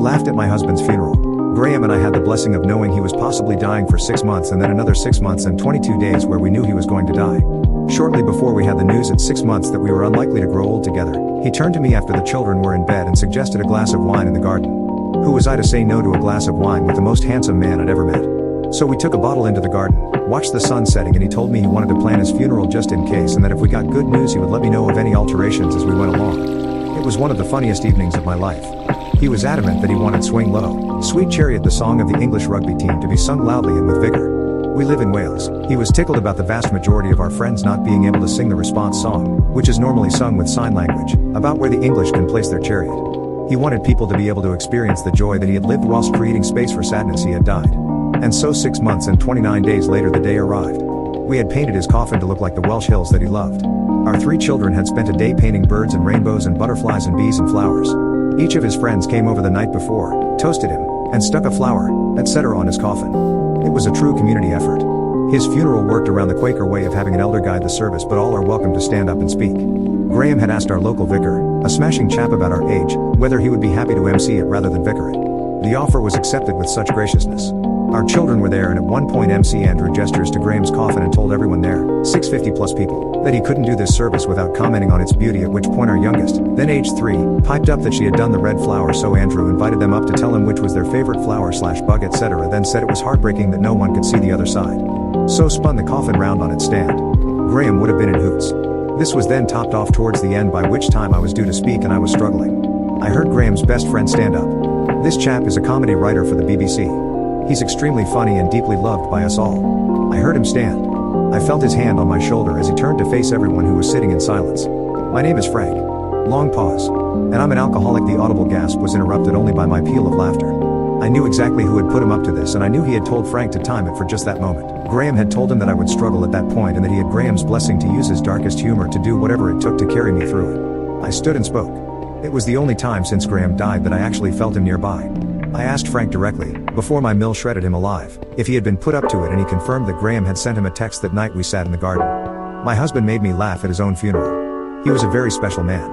laughed at my husband's funeral. Graham and I had the blessing of knowing he was possibly dying for 6 months and then another 6 months and 22 days where we knew he was going to die. Shortly before we had the news at 6 months that we were unlikely to grow old together, he turned to me after the children were in bed and suggested a glass of wine in the garden. Who was I to say no to a glass of wine with the most handsome man I'd ever met? So we took a bottle into the garden, watched the sun setting, and he told me he wanted to plan his funeral just in case, and that if we got good news he would let me know of any alterations as we went along. It was one of the funniest evenings of my life. He was adamant that he wanted Swing Low, Sweet Chariot, the song of the English rugby team, to be sung loudly and with vigor. We live in Wales. He was tickled about the vast majority of our friends not being able to sing the response song, which is normally sung with sign language, about where the English can place their chariot. He wanted people to be able to experience the joy that he had lived whilst creating space for sadness he had died. And so 6 months and 29 days later the day arrived. We had painted his coffin to look like the Welsh hills that he loved. Our 3 children had spent a day painting birds and rainbows and butterflies and bees and flowers. Each of his friends came over the night before, toasted him, and stuck a flower, etc. on his coffin. It was a true community effort. His funeral worked around the Quaker way of having an elder guide the service, but all are welcome to stand up and speak. Graham had asked our local vicar, a smashing chap about our age, whether he would be happy to MC it rather than vicar it. The offer was accepted with such graciousness. Our children were there, and at one point MC Andrew gestures to Graham's coffin and told everyone there, 650 plus people, that he couldn't do this service without commenting on its beauty, at which point our youngest, then aged 3, piped up that she had done the red flower, so Andrew invited them up to tell him which was their favorite flower/bug, etc., then said it was heartbreaking that no one could see the other side. So spun the coffin round on its stand. Graham would have been in hoots. This was then topped off towards the end, by which time I was due to speak and I was struggling. I heard Graham's best friend stand up. This chap is a comedy writer for the BBC. He's extremely funny and deeply loved by us all. I heard him stand. I felt his hand on my shoulder as he turned to face everyone who was sitting in silence. My name is Frank. Long pause. And I'm an alcoholic. The audible gasp was interrupted only by my peal of laughter. I knew exactly who had put him up to this, and I knew he had told Frank to time it for just that moment. Graham had told him that I would struggle at that point and that he had Graham's blessing to use his darkest humor to do whatever it took to carry me through it. I stood and spoke. It was the only time since Graham died that I actually felt him nearby. I asked Frank directly, before my mill shredded him alive, if he had been put up to it, and he confirmed that Graham had sent him a text that night we sat in the garden. My husband made me laugh at his own funeral. He was a very special man.